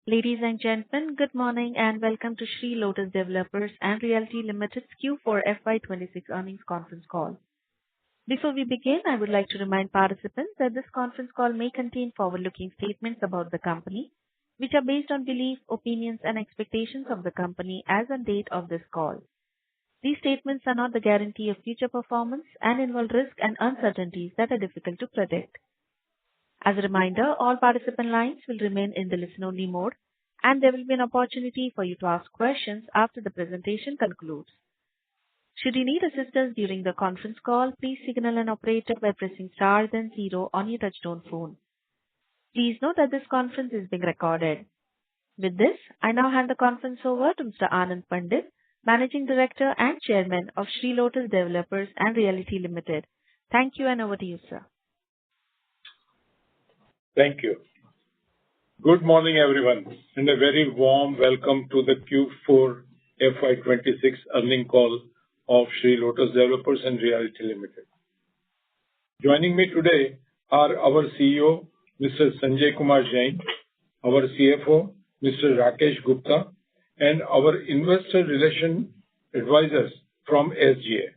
Ladies and gentlemen, good morning and welcome to Sri Lotus Developers and Realty Limited's Q4 FY26 earnings conference call. Before we begin, I would like to remind participants that this conference call may contain forward-looking statements about the company, which are based on beliefs, opinions, and expectations of the company as on date of this call. These statements are not the guarantee of future performance and involve risks and uncertainties that are difficult to predict. As a reminder, all participant lines will remain in the listen-only mode, and there will be an opportunity for you to ask questions after the presentation concludes. Should you need assistance during the conference call, please signal an operator by pressing star then 0 on your touchtone phone. Please note that this conference is being recorded. With this, I now hand the conference over to Mr. Anand Pandit, Managing Director and Chairman of Sri Lotus Developers and Realty Limited. Thank you, and over to you, sir. Thank you. Good morning, everyone, and a very warm welcome to the Q4 FY26 earnings call of Sri Lotus Developers and Realty Limited. Joining me today are our CEO, Mr. Sanjay Kumar Jain, our CFO, Mr. Rakesh Gupta, and our investor relation advisors from SGA.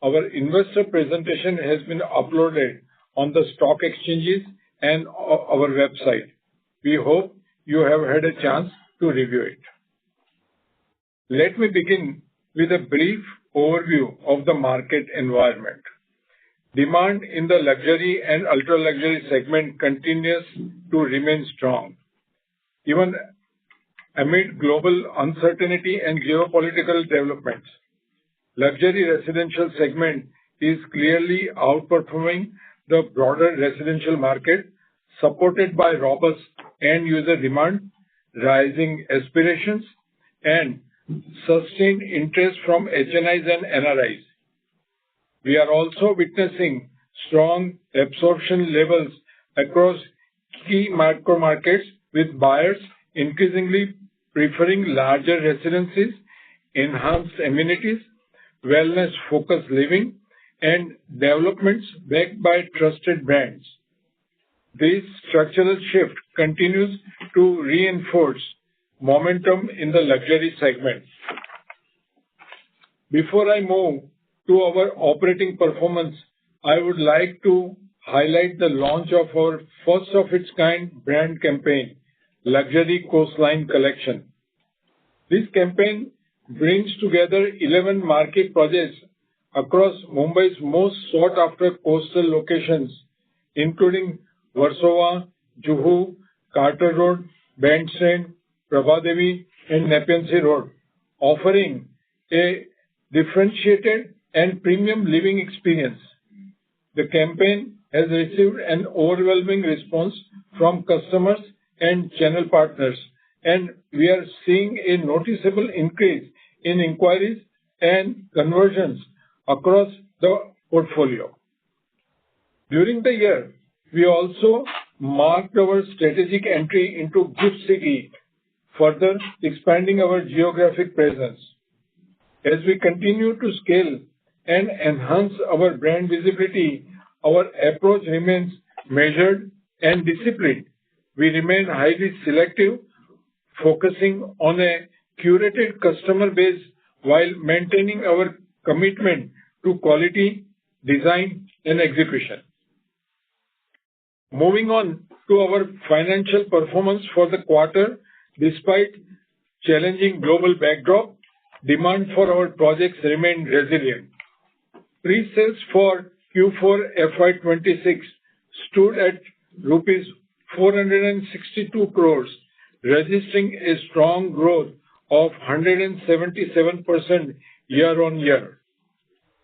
Our investor presentation has been uploaded on the stock exchanges and our website. We hope you have had a chance to review it. Let me begin with a brief overview of the market environment. Demand in the luxury and ultra-luxury segment continues to remain strong. Even amid global uncertainty and geopolitical developments, luxury residential segment is clearly outperforming the broader residential market, supported by robust end-user demand, rising aspirations, and sustained interest from HNIs and NRIs. We are also witnessing strong absorption levels across key macro markets, with buyers increasingly preferring larger residences, enhanced amenities, wellness-focused living, and developments backed by trusted brands. This structural shift continues to reinforce momentum in the luxury segment. Before I move to our operating performance, I would like to highlight the launch of our first-of-its-kind brand campaign, Luxury Coastline Collection. This campaign brings together 11 market projects across Mumbai's most sought-after coastal locations, including Versova, Juhu, Carter Road, Bandstand, Prabhadevi, and Nepean Sea Road, offering a differentiated and premium living experience. The campaign has received an overwhelming response from customers and channel partners, and we are seeing a noticeable increase in inquiries and conversions across the portfolio. During the year, we also marked our strategic entry into GIFT City, further expanding our geographic presence. As we continue to scale and enhance our brand visibility, our approach remains measured and disciplined. We remain highly selective, focusing on a curated customer base while maintaining our commitment to quality, design, and execution. Moving on to our financial performance for the quarter, despite challenging global backdrop, demand for our projects remained resilient. Pre-sales for Q4 FY26 stood at rupees 462 crores, registering a strong growth of 177% year-on-year.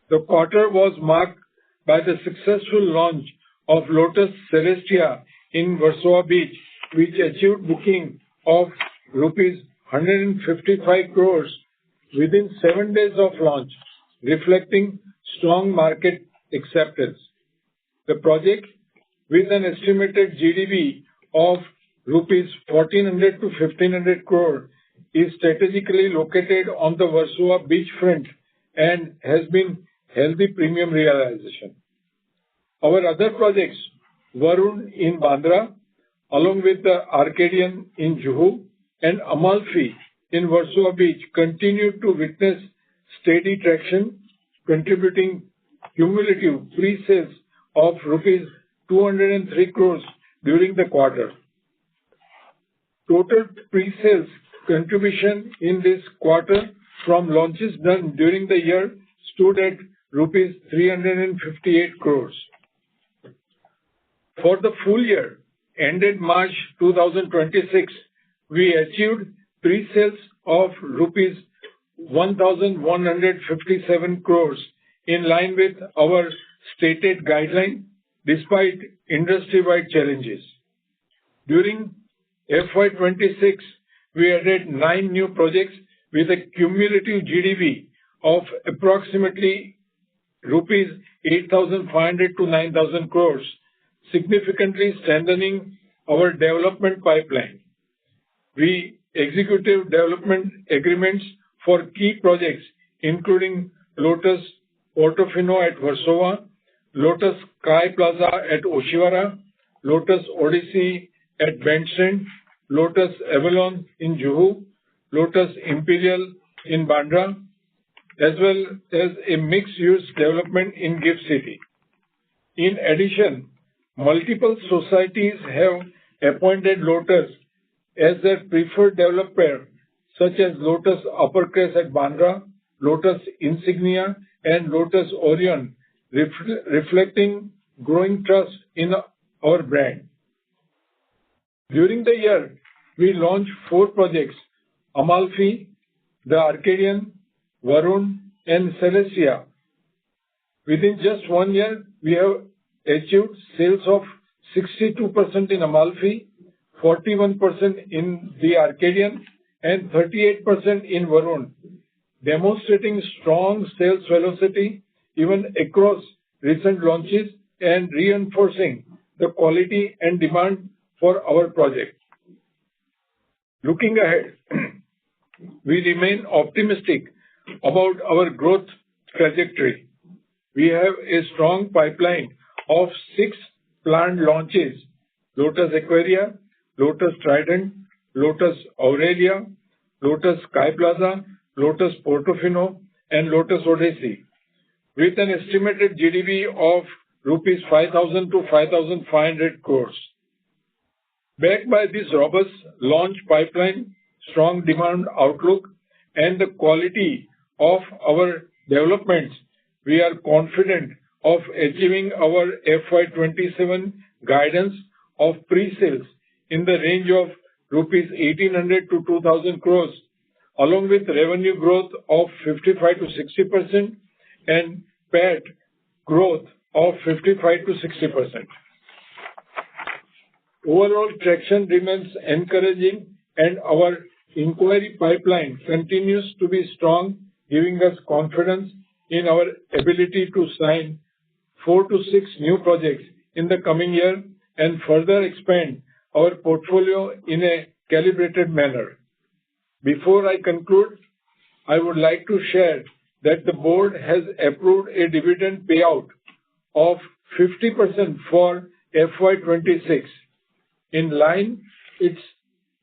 The quarter was marked by the successful launch of Lotus Celestia in Versova Beach, which achieved booking of rupees 155 crores within 7 days of launch, reflecting strong market acceptance. The project, with an estimated GDV of rupees 1,400 to 1,500 crore, is strategically located on the Versova beachfront and has been healthy premium realization. Our other projects, Varun in Bandra, along with the Arcadian in Juhu and Amalfi in Warsaw Beach, continued to witness steady traction, contributing cumulative pre-sales of rupees 203 crores during the quarter. Total pre-sales contribution in this quarter from launches done during the year stood at rupees 358 crores. For the full year ended March 2026, we achieved pre-sales of rupees 1,157 crores in line with our stated guideline despite industry-wide challenges. During FY26, we added 9 new projects with a cumulative GDV of approximately rupees 8,500 to 9,000 crores, significantly strengthening our development pipeline. We executed development agreements for key projects including Lotus Portofino at Warsaw, Lotus Sky Plaza at Oshiwara, Lotus Odyssey at Bendstrand, Lotus Avalon in Juhu, Lotus Imperial in Bandra, as well as a mixed-use development in Gift City. In addition, multiple societies have appointed Lotus as their preferred developer, such as Lotus Upper Crest at Bandra, Lotus Insignia, and Lotus Orion, reflecting growing trust in our brand. During the year, we launched 4 projects: Amalfi, the Arcadian, Varun, and Celestia. Within just 1 year, we have achieved sales of 62% in Amalfi, 41% in the Arcadian, and 38% in Varun, demonstrating strong sales velocity even across recent launches and reinforcing the quality and demand for our project. Looking ahead, we remain optimistic about our growth trajectory. We have a strong pipeline of 6 planned launches: Lotus Aquaria, Lotus Trident, Lotus Aurelia, Lotus Sky Plaza, Lotus Portofino, and Lotus Odyssey, with an estimated GDV of rupees 5,000 to 5,500 crores. Backed by this robust launch pipeline, strong demand outlook, and the quality of our developments, we are confident of achieving our FY27 guidance of pre-sales in the range of rupees 1,800 to 2,000 crores, along with revenue growth of 55 to 60% and PAT growth of 55 to 60%. Overall traction remains encouraging and our inquiry pipeline continues to be strong, giving us confidence in our ability to sign 4 to 6 new projects in the coming year and further expand our portfolio in a calibrated manner. Before I conclude, I would like to share that the board has approved a dividend payout of 50% for FY26. In line with its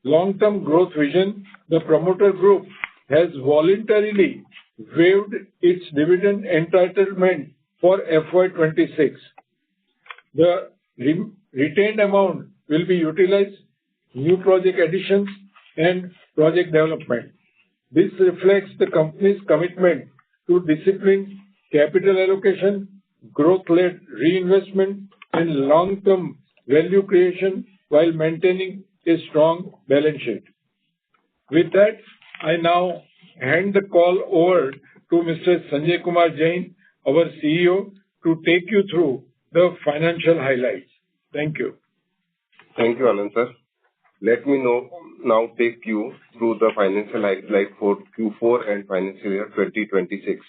long-term growth vision, the promoter group has voluntarily waived its dividend entitlement for FY26. The retained amount will be utilized new project additions and project development. This reflects the company's commitment to disciplined capital allocation, growth-led reinvestment, and long-term value creation while maintaining a strong balance sheet. With that, I now hand the call over to Mr. Sanjay Kumar Jain, our CEO, to take you through the financial highlights. Thank you. Thank you, Anand sir. Let me now take you through the financial highlight for Q4 and financial year 2026.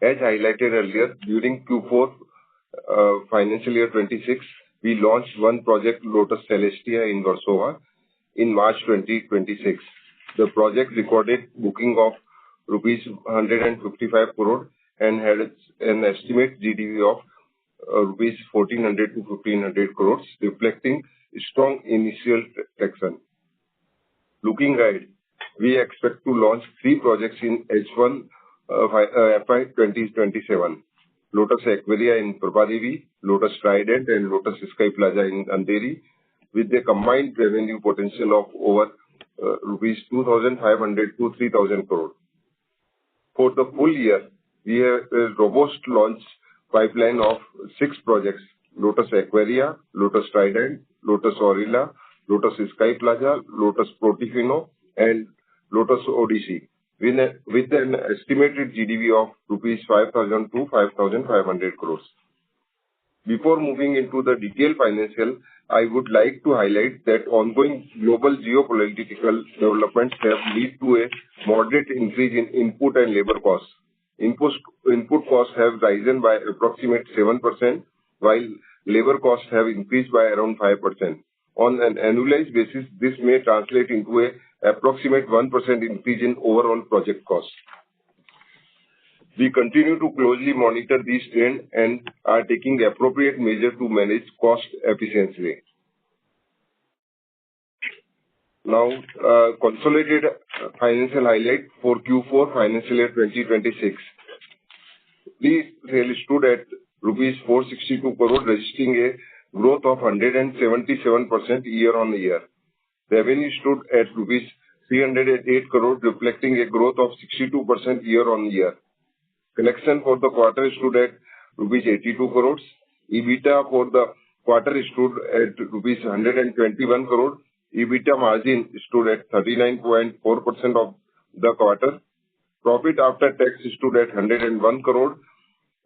As highlighted earlier, during Q4 financial year 26, we launched 1 project, Lotus Celestia in Warsaw, in March 2026. The project recorded booking of rupees 155 crore and had an estimate GDV of rupees 1,400 to 1,500 crores, reflecting strong initial traction. Looking ahead, we expect to launch 3 projects in H1 FY 2027. Lotus Aquaria in Prabhadevi, Lotus Trident and Lotus Sky Plaza in Andheri, with a combined revenue potential of over rupees 2,500 to 3,000 crore. For the full year, we have a robust launch pipeline of 6 projects: Lotus Aquaria, Lotus Trident, Lotus Aurora, Lotus Sky Plaza, Lotus Portofino, and Lotus Odyssey, with an estimated GDV of rupees 5,000 to 5,500 crores. Before moving into the detailed financial, I would like to highlight that ongoing global geopolitical developments have led to a moderate increase in input and labor costs. Input costs have risen by approximately 7%, while labor costs have increased by around 5%. On an annualized basis, this may translate into a approximate 1% increase in overall project costs. We continue to closely monitor these trends and are taking appropriate measures to manage cost efficiently. Now, consolidated financial highlight for Q4 financial year 2026. Pre-sale stood at rupees 462 crore, registering a growth of 177% year-on-year. Revenue stood at rupees 308 crore, reflecting a growth of 62% year-on-year. Collection for the quarter stood at rupees 82 crores. EBITDA for the quarter stood at rupees 121 crore. EBITDA margin stood at 39.4% of the quarter. Profit after tax stood at 101 crore,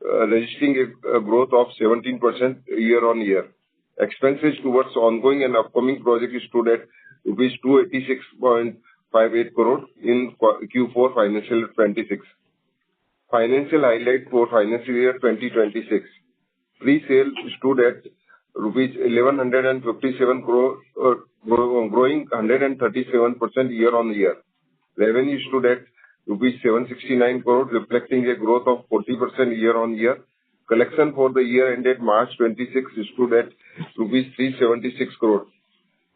registering a growth of 17% year-on-year. Expenses towards ongoing and upcoming projects stood at rupees 286.58 crore in Q4 financial year 26. Financial highlight for financial year 2026. Pre-sale stood at rupees 1,157 crore, growing 137% year-on-year. Revenue stood at rupees 769 crore, reflecting a growth of 40% year-on-year. Collection for the year ended March 26 stood at rupees 376 crore.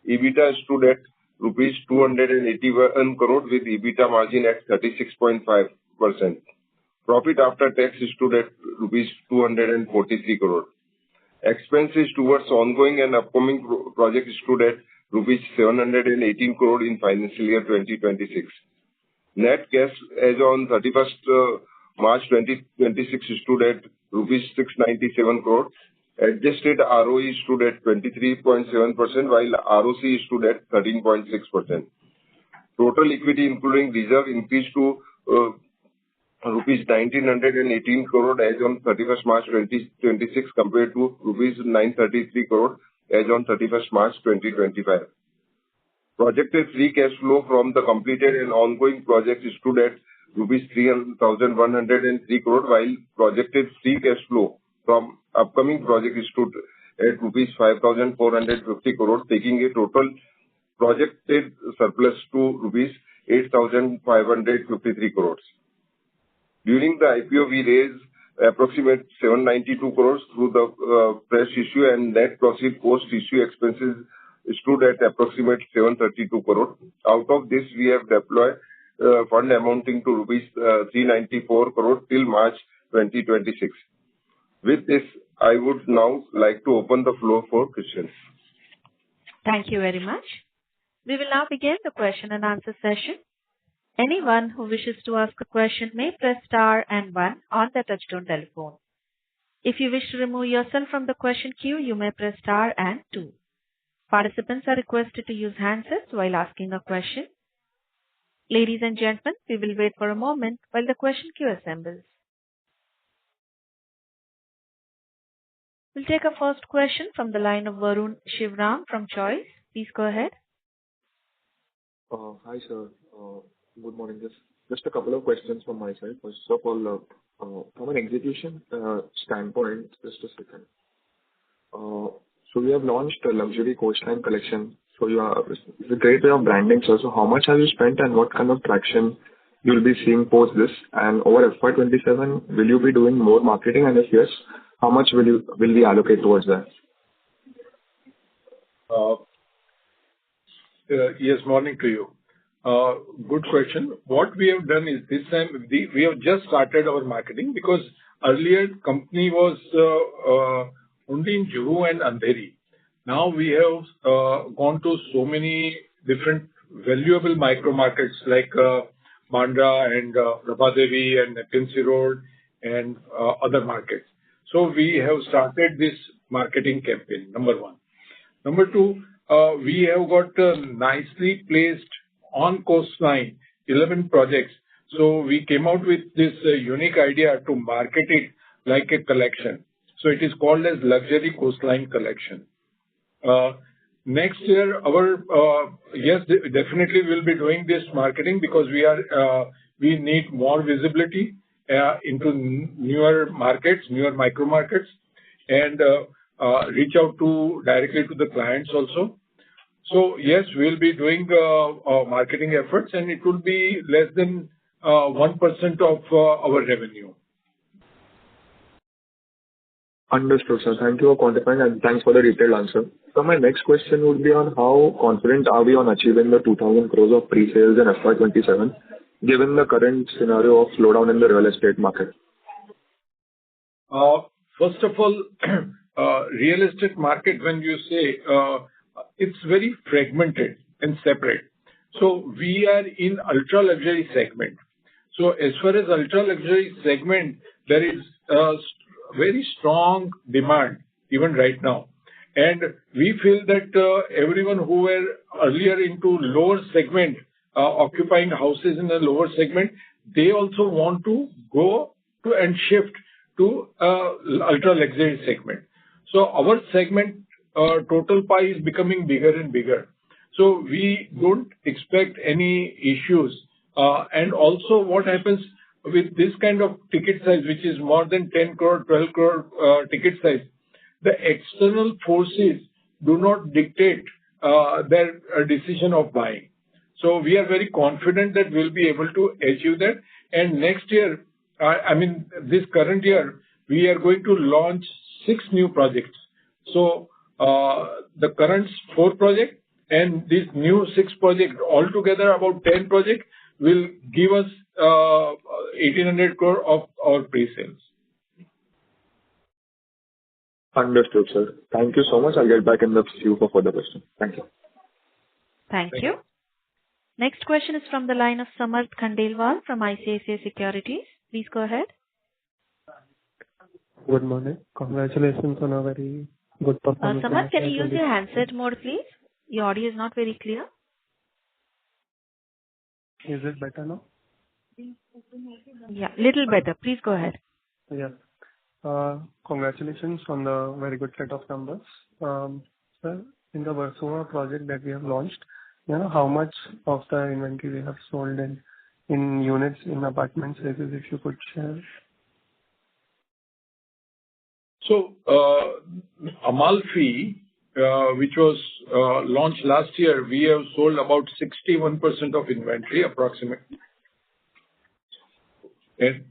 EBITDA stood at rupees 281 crore with EBITDA margin at 36.5%. Profit after tax stood at rupees 243 crore. Expenses towards ongoing and upcoming projects stood at rupees 718 crore in financial year 2026. Net cash as on 31st March 2026 stood at rupees 697 crore. Adjusted ROE stood at 23.7%, while ROC stood at 13.6%. Total equity including reserve increased to rupees 1,918 crore as on 31st March 2026 compared to rupees 933 crore as on 31st March 2025. Projected free cash flow from the completed and ongoing projects stood at rupees 3,103 crore, while projected free cash flow from upcoming projects stood at rupees 5,450 crore, taking a total projected surplus to rupees 8,553 crores. During the IPO, we raised approximate 792 crores through the press issue, and net proceed post-issue expenses stood at approximate 732 crore. Out of this, we have deployed fund amounting to rupees 394 crore till March 2026. With this, I would now like to open the floor for questions. Thank you very much. We will now begin the question and answer session. Anyone who wishes to ask a question may press star and 1 on their touchtone telephone. If you wish to remove yourself from the question queue, you may press star and 2. Participants are requested to use handsets while asking a question. Ladies and gentlemen, we will wait for a moment while the question queue assembles. We'll take a first question from the line of Varun Shivram from Choice. Please go ahead. Hi, sir. Good morning. Just a couple of questions from my side. First of all, from an execution standpoint, just a second. So we have launched a luxury coastline collection. So it's a great way of branding, sir. So how much have you spent and what kind of traction you'll be seeing post this? And over FY27, will you be doing more marketing? And if yes, how much will we allocate towards that? Uh, Yes, morning to you. Good question. What we have done is this time we have just started our marketing because earlier company was only in Juhu and Andheri. Now we have gone to so many different valuable micro markets like Bandra and Prabhadevi and Nakinsi Road and other markets. So we have started this marketing campaign, number one. Number two, we have got nicely placed on coastline 11 projects. So we came out with this unique idea to market it like a collection. So it is called as Luxury Coastline Collection. Next year, yes, definitely we'll be doing this marketing because we need more visibility into newer markets, newer micro markets, and reach out directly to the clients also. So yes, we'll be doing marketing efforts, and it will be less than 1% of our revenue. Understood, sir. Thank you for quantifying, and thanks for the detailed answer. So my next question would be on how confident are we on achieving the 2,000 crores of pre-sales in FY27, given the current scenario of slowdown in the real estate market? First of all, real estate market, when you say, it's very fragmented and separate. So we are in ultra-luxury segment. So as far as ultra-luxury segment, there is very strong demand even right now. And we feel that everyone who were earlier into lower segment, occupying houses in the lower segment, they also want to go to and shift to ultra-luxury segment. So our segment total pie is becoming bigger and bigger. So we don't expect any issues. And also what happens with this kind of ticket size, which is more than 10 crore, 12 crore ticket size, the external forces do not dictate their decision of buying. So we are very confident that we'll be able to achieve that. And next year, this current year, we are going to launch 6 new projects. So the current 4 projects and this new 6 projects, altogether about 10 projects, will give us 1,800 crore of our pre-sales. Understood, sir. Thank you so much. I'll get back in the queue for further questions. Thank you. Thank you. Next question is from the line of Samarth Khandelwal from ICICI Securities. Please go ahead. Good morning. Congratulations on a very good performance. Samarth, can you use your handset mode, please? Your audio is not very clear. Is it better now? Yeah, little better. Please go ahead. Yeah. Congratulations on the very good set of numbers. Sir, in the Versova project that we have launched, how much of the inventory we have sold in units, in apartment sizes, if you could share? So, Amalfi, which was launched last year, we have sold about 61% of inventory approximately. And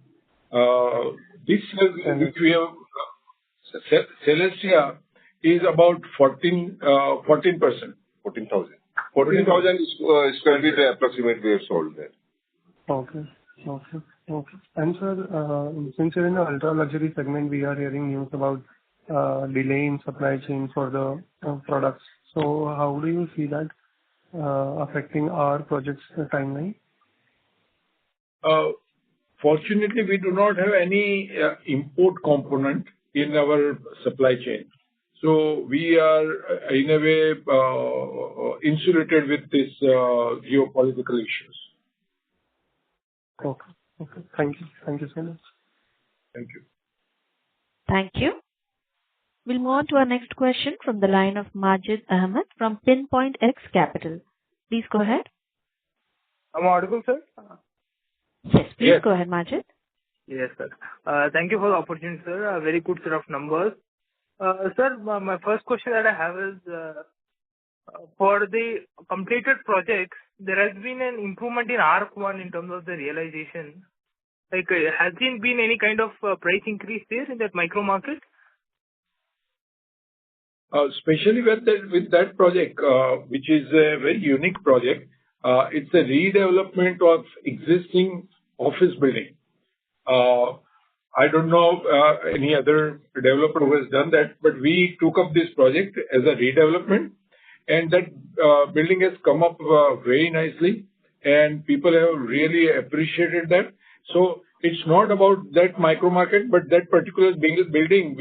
this year, which we have, Celestia is about 14%. 14,000. 14,000 square feet approximately we have sold there. Okay. And sir, since you're in the ultra-luxury segment, we are hearing news about delay in supply chain for the products. So how do you see that affecting our project's timeline? Fortunately, we do not have any import component in our supply chain. So we are, in a way, insulated with these geopolitical issues. Okay. Thank you so much. Thank you. Thank you. We'll move on to our next question from the line of Majid Ahmed from Pinpoint X Capital. Please go ahead. Am I audible, sir? Yes, please go ahead, Majid. Yes, sir. Thank you for the opportunity, sir. A very good set of numbers. Sir, my first question that I have is, for the completed projects, there has been an improvement in ARC1 in terms of the realization. Like, has there been any kind of price increase there in that micro market? especially with that project, which is a very unique project. It's a redevelopment of existing office building. I don't know any other developer who has done that, but we took up this project as a redevelopment, and that building has come up very nicely, and people have really appreciated that. So it's not about that micro market, but that particular building,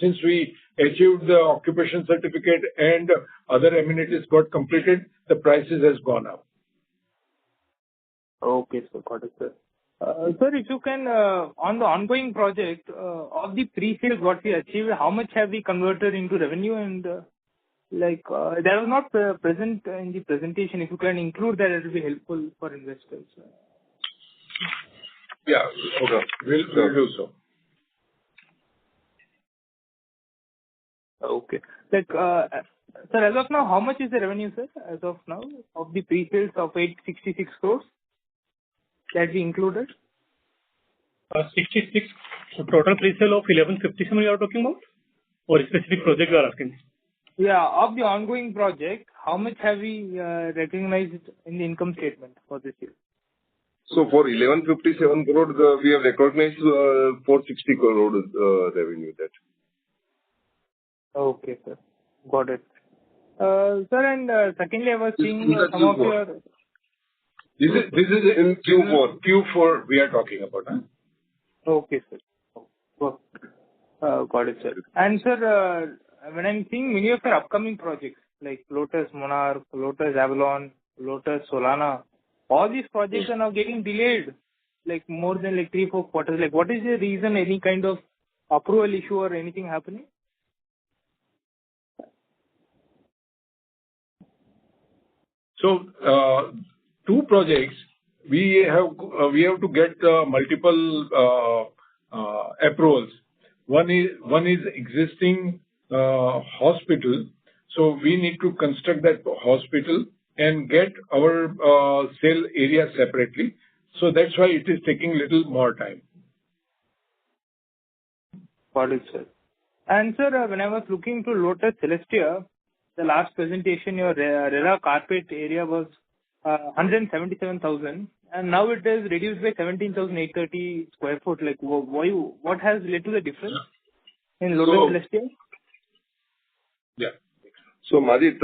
since we achieved the occupation certificate and other amenities got completed, the prices has gone up. Okay, sir. Got it, sir. Sir, if you can, on the ongoing project, of the pre-sales what we achieved, how much have we converted into revenue? And that was not present in the presentation. If you can include that, it will be helpful for investors. Yeah. Okay. We'll do so. Okay. Sir, as of now, how much is the revenue, sir, as of now, of the pre-sales of 866 crores that we included? 66. So total pre-sale of 1157 you are talking about? Or a specific project you are asking? Yeah, of the ongoing project, how much have we recognized in the income statement for this year? So for 1157 crore, we have recognized 460 crore revenue that. Okay, sir. Got it. Sir, and secondly, I was seeing some of your... This is in Q4 we are talking about, huh? Okay, sir. Got it, sir. And sir, when I'm seeing many of your upcoming projects like Lotus Monarch, Lotus Avalon, Lotus Solana, all these projects are now getting delayed, like more than 3-4 quarters. Like, what is the reason? Any kind of approval issue or anything happening? So, two projects we have to get multiple approvals. One is existing hospital, so we need to construct that hospital and get our sale area separately. So that's why it is taking little more time. Got it, sir. And sir, when I was looking to Lotus Celestia, the last presentation, your RERA carpet area was 177,000, and now it is reduced by 17,830 square foot. Like, what has led to the difference in Lotus Celestia? Yeah. So, Majid,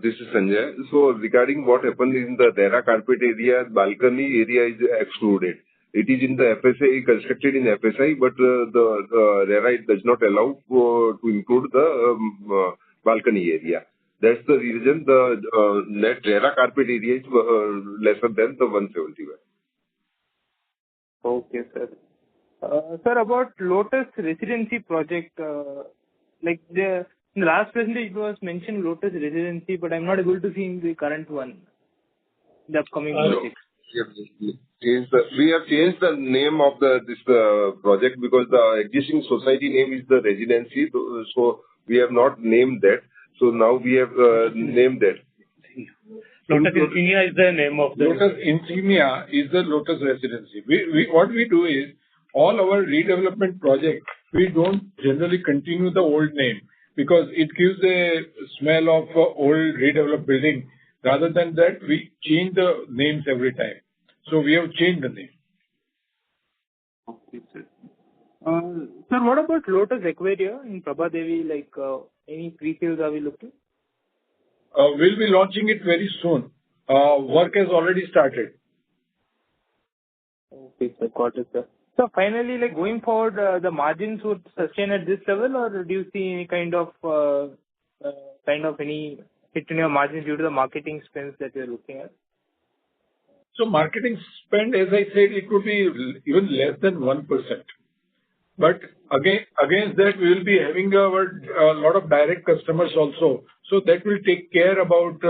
this is Sanjay. So, regarding what happened in the RERA carpet area, balcony area is excluded. It is in the FSI, constructed in FSI, but the RERA does not allow to include the balcony area. That's the reason the net RERA carpet area is lesser than the 171. Okay, sir. Sir, about Lotus Residency project, in the last presentation it was mentioned Lotus Residency, but I'm not able to see in the current one, the upcoming project. We have changed the name of this project because the existing society name is the Residency, so we have not named that. So now we have named that. Lotus Insignia is the name of the... Lotus Insignia is the Lotus Residency. What we do is, all our redevelopment projects, we don't generally continue the old name because it gives a smell of old redeveloped building. Rather than that, we change the names every time. So we have changed the name. Okay, sir. Sir, what about Lotus Aquaria in Prabhadevi? Any pre-sales are we looking? We'll be launching it very soon. Work has already started. Okay, sir. Got it, sir. So finally, going forward, the margins would sustain at this level, or do you see any kind of any hit in your margins due to the marketing spends that you're looking at? So marketing spend, as I said, it could be even less than 1%. But against that, we will be having a lot of direct customers also. So that will take care about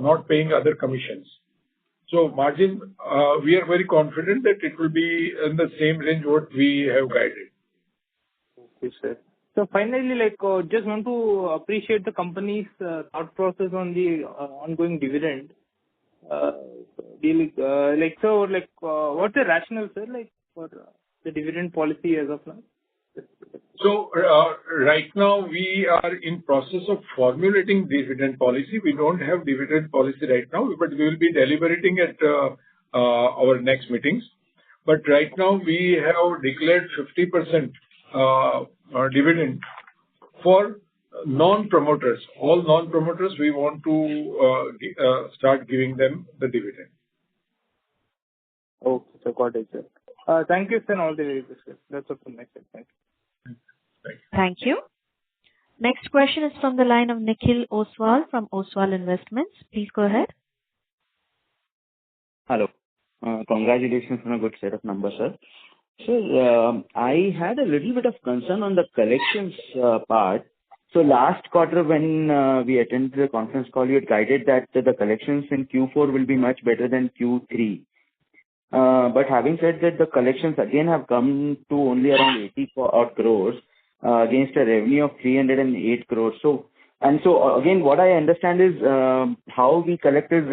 not paying other commissions. So margin, we are very confident that it will be in the same range what we have guided. Okay, sir. So finally, just want to appreciate the company's thought process on the ongoing dividend. What's the rationale, sir, for the dividend policy as of now? So right now we are in process of formulating dividend policy. We don't have dividend policy right now, but we will be deliberating at our next meetings. But right now we have declared 50% dividend for non-promoters. All non-promoters, we want to start giving them the dividend. Okay, so got it, sir. Thank you, sir, and all the very best, sir. That's all from my side. Thank you. Thank you. Next question is from the line of Nikhil Oswal from Oswal Investments. Please go ahead. Hello. Congratulations on a good set of numbers, sir. Sir, I had a little bit of concern on the collections part. So last quarter when we attended the conference call, you had guided that the collections in Q4 will be much better than Q3. But having said that, the collections again have come to only around 84 odd crores against a revenue of 308 crores. So again, what I understand is how we collect is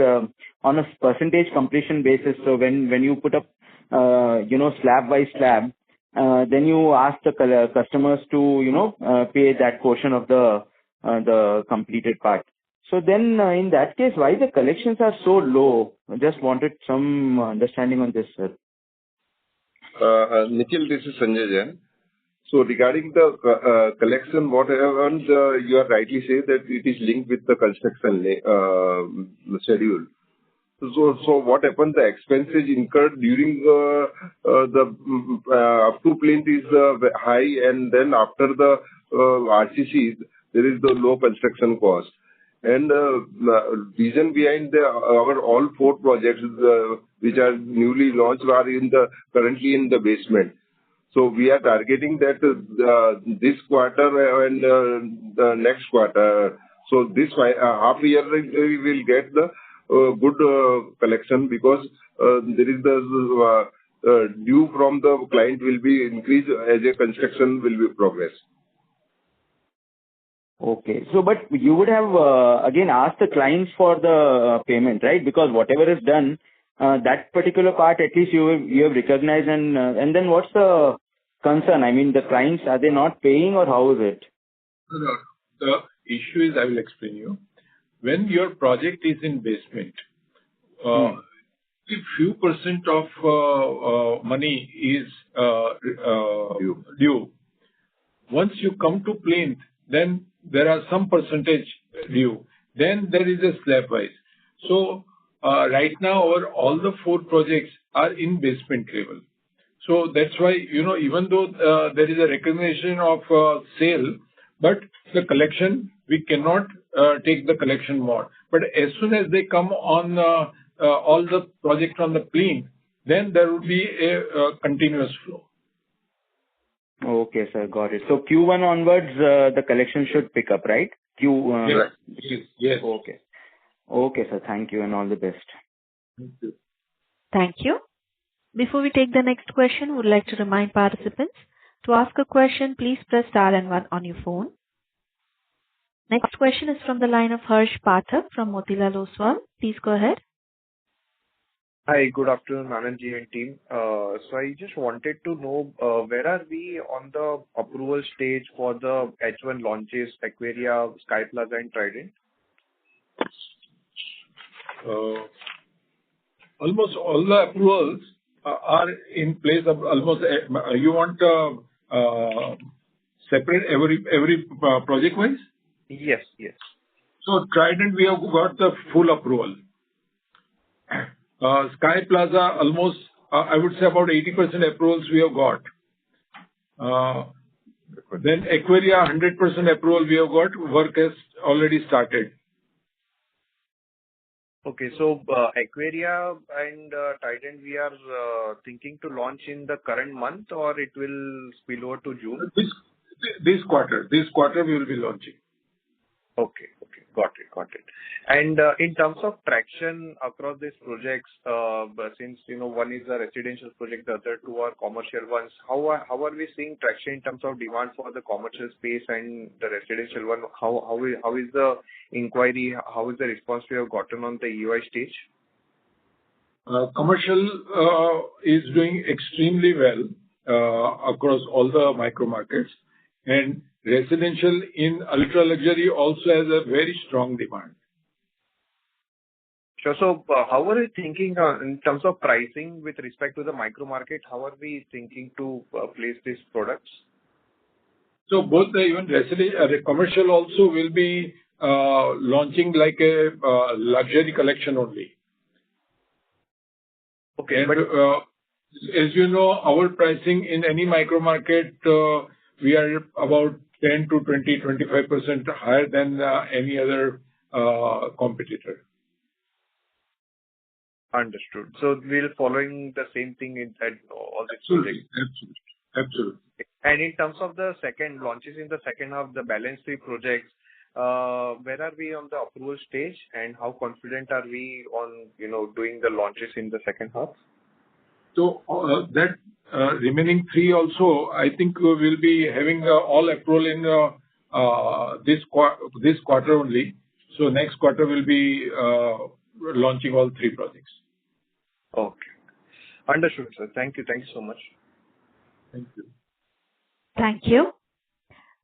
on a percentage completion basis. So when you put up, slab by slab, then you ask the customers to, pay that portion of the completed part. So then in that case, why the collections are so low? I just wanted some understanding on this, sir. Nikhil, this is Sanjay Jain. So regarding the collection, what happens, you are rightly say that it is linked with the construction schedule. So what happens, the expenses incurred during the up to plinth is high, and then after the RCCs, there is the low construction cost. And the reason behind our all 4 projects which are newly launched are currently in the basement. So we are targeting that this quarter and the next quarter. So this half year we will get the good collection, because there is the due from the client will be increased as a construction will be progress. Okay. So, but you would have again asked the clients for the payment, right? Because whatever is done, that particular part at least you have recognized, and then what's the concern? I mean, the clients, are they not paying, or how is it? No. The issue is, I will explain you. When your project is in basement, if few % of money is due, once you come to plinth, then there are some percentage due. Then there is a slab wise. So right now all the 4 projects are in basement level. So that's why, even though there is a recognition of sale, but the collection, we cannot take the collection more. But as soon as they come on all the projects on the plinth, then there will be a continuous flow. Okay, sir, got it. So Q1 onwards, the collection should pick up, right? Yes. Okay, sir. Thank you and all the best. Thank you. Thank you. Before we take the next question, we would like to remind participants to ask a question, please press star and 1 on your phone. Next question is from the line of Harsh Pathak from Motilal Oswal. Please go ahead. Hi, good afternoon, Anandji and team. So I just wanted to know where are we on the approval stage for the H1 launches, Aquaria, Sky Plaza and Trident? Almost all the approvals are in place. Almost you want separate every project wise? Yes. So Trident, we have got the full approval. Sky Plaza, almost I would say about 80% approvals we have got. Then Aquaria, 100% approval we have got. Work has already started. Okay, so Aquaria and Trident, we are thinking to launch in the current month, or it will spill over to June? This quarter we will be launching. Okay. Got it. And in terms of traction across these projects, since one is a residential project, the other 2 are commercial ones, how are we seeing traction in terms of demand for the commercial space and the residential one? How is the inquiry? How is the response we have gotten on the EOI stage? Commercial is doing extremely well. across all the micro markets. And residential in ultra luxury also has a very strong demand. Sure. So, how are you thinking in terms of pricing with respect to the micro market? How are we thinking to place these products? So both the even residential, commercial also will be launching like a luxury collection only. Okay, And as you know, our pricing in any micro market, we are about 10 to 20, 25% higher than any other competitor. Understood. So we're following the same thing at all these Absolutely. projects. Absolutely. And in terms of the second launches in the second half, the balance three projects, where are we on the approval stage, and how confident are we on doing the launches in the second half? So that remaining three also, I think we will be having all approval in this quarter only. So next quarter we'll be launching all three projects. Okay. Understood, sir. Thank you. Thank you so much. Thank you. Thank you.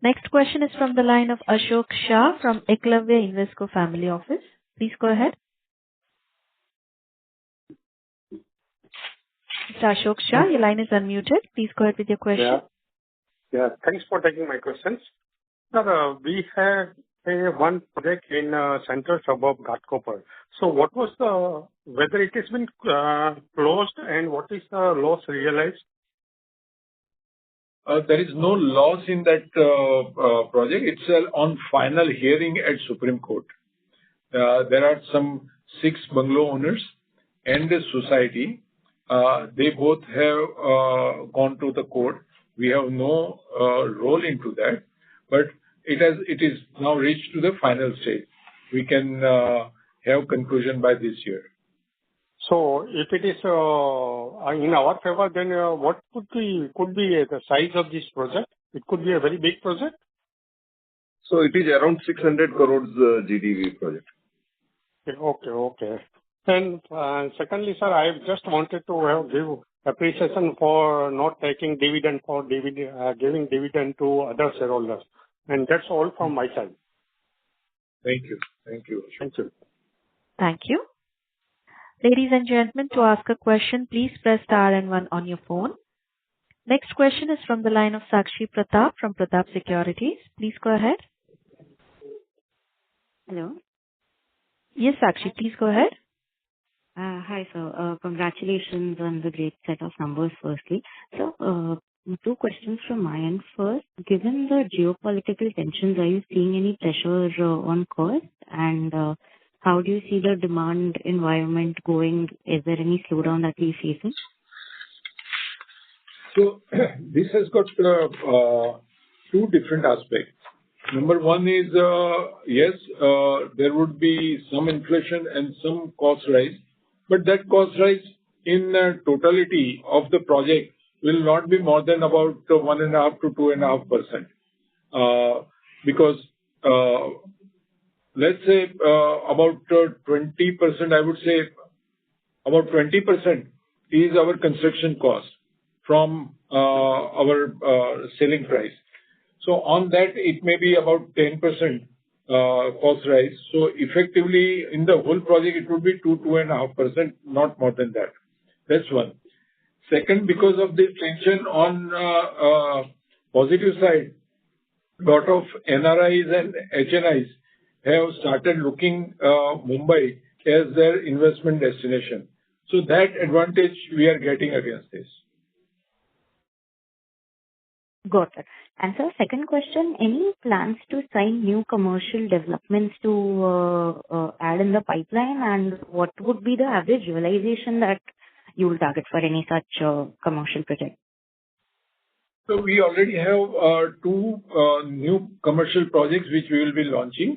Next question is from the line of Ashok Shah from Eklavya Invesco Family Office. Please go ahead. Mr. Ashok Shah, your line is unmuted. Please go ahead with your question. Yeah. Thanks for taking my questions. Sir, we have one project in central suburb Ghatkopar. So what was whether it has been closed and what is the loss realized? There is no loss in that project. It's on final hearing at Supreme Court. There are some 6 bungalow owners and the society. They both have gone to the court. We have no role into that, but it is now reached to the final stage. We can have conclusion by this year. So if it is in our favor, then what could be the size of this project? It could be a very big project. So it is around 600 crores GDV project. Okay. And secondly, sir, I just wanted to give appreciation for not taking dividend giving dividend to other shareholders. And that's all from my side. Thank you. Thank you. Thank you. Thank you. Ladies and gentlemen, to ask a question, please press star and 1 on your phone. Next question is from the line of Sakshi Pratap from Pratap Securities. Please go ahead. Hello. Yes, Sakshi, please go ahead. Hi, sir. Congratulations on the great set of numbers, firstly. So, 2 questions from my end. First, given the geopolitical tensions, are you seeing any pressure on cost? And how do you see the demand environment going? Is there any slowdown that we're facing? So this has got 2 different aspects. Number one is, yes, there would be some inflation and some cost rise, but that cost rise in totality of the project will not be more than about 1.5 to 2.5%. Because let's say about 20%, I would say about 20% is our construction cost from our selling price. So on that, it may be about 10% cost rise. So effectively, in the whole project, it would be 2.5%, not more than that. That's one. Second, because of this tension on positive side, lot of NRIs and HNIs have started looking Mumbai as their investment destination. So that advantage we are getting against this. Got it. And sir, second question, any plans to sign new commercial developments to add in the pipeline? And what would be the average realization that you will target for any such commercial project? So we already have 2 new commercial projects which we will be launching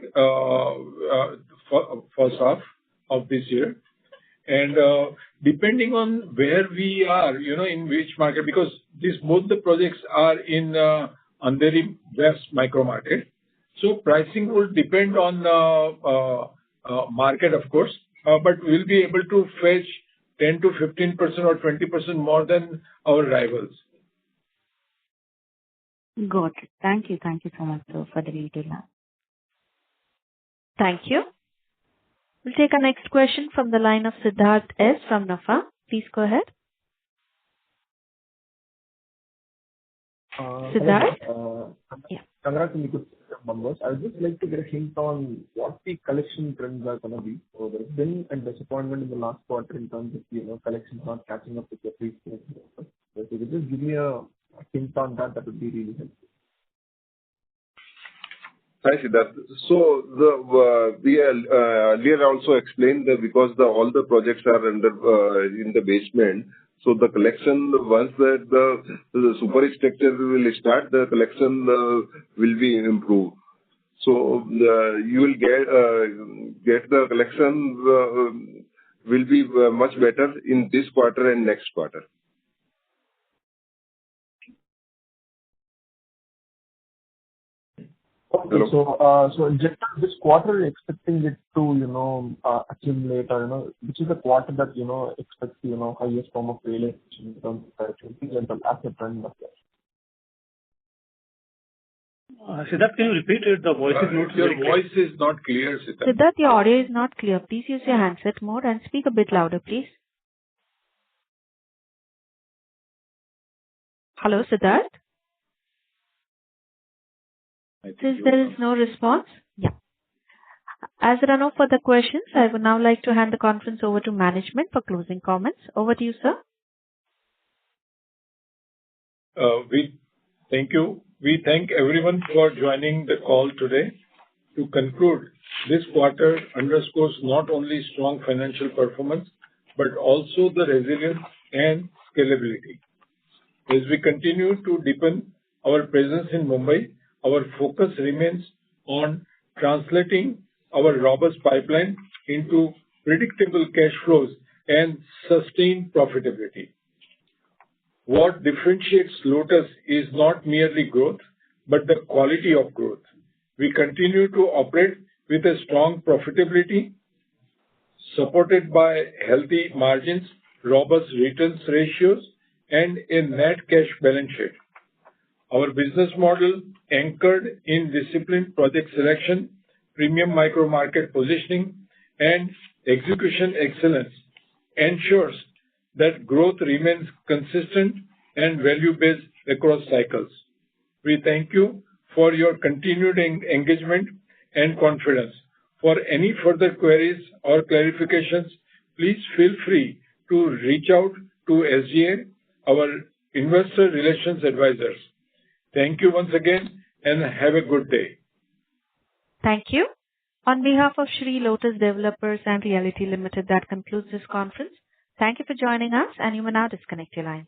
first half of this year. And depending on where we are, in which market, because both the projects are in Andheri West micro market. So pricing will depend on market, of course, but we'll be able to fetch 10 to 15% or 20% more than our rivals. Got it. Thank you. Thank you so much, sir, for the detail now. Thank you. We'll take our next question from the line of Siddharth S. from NAFA. Please go ahead. Siddharth? Yeah. Congrats on the good numbers. I would just like to get a hint on what the collection trends are gonna be. So there's been a disappointment in the last quarter in terms of, collections not catching up with the previous quarter. So if you could just give me a hint on that would be really helpful. Hi, Siddharth. So we earlier also explained that because all the projects are in the basement, so the collection, once the superstructure will start, the collection will be improved. So you will get the collection will be much better in this quarter and next quarter. Okay. So just this quarter, you're expecting it to, accumulate or, which is the quarter that, expects, highest form of realization in terms of rental asset trend of that? Siddharth, can you repeat it? The voice is not Your very clear. voice is not clear, Siddharth. Siddharth, your audio is not clear. Please use your handset mode and speak a bit louder, please. Hello, Siddharth? Since there is no response, yeah. As there are no further questions, I would now like to hand the conference over to management for closing comments. Over to you, sir. Thank you. We thank everyone for joining the call today. To conclude, this quarter underscores not only strong financial performance, but also the resilience and scalability. As we continue to deepen our presence in Mumbai, our focus remains on translating our robust pipeline into predictable cash flows and sustained profitability. What differentiates Lotus is not merely growth, but the quality of growth. We continue to operate with a strong profitability, supported by healthy margins, robust returns ratios, and a net cash balance sheet. Our business model, anchored in disciplined project selection, premium micro market positioning, and execution excellence, ensures that growth remains consistent and value-based across cycles. We thank you for your continued engagement and confidence. For any further queries or clarifications, please feel free to reach out to SGA, our investor relations advisors. Thank you once again, and have a good day. Thank you. On behalf of Shree Lotus Developers and Realty Limited, that concludes this conference. Thank you for joining us, and you may now disconnect your lines.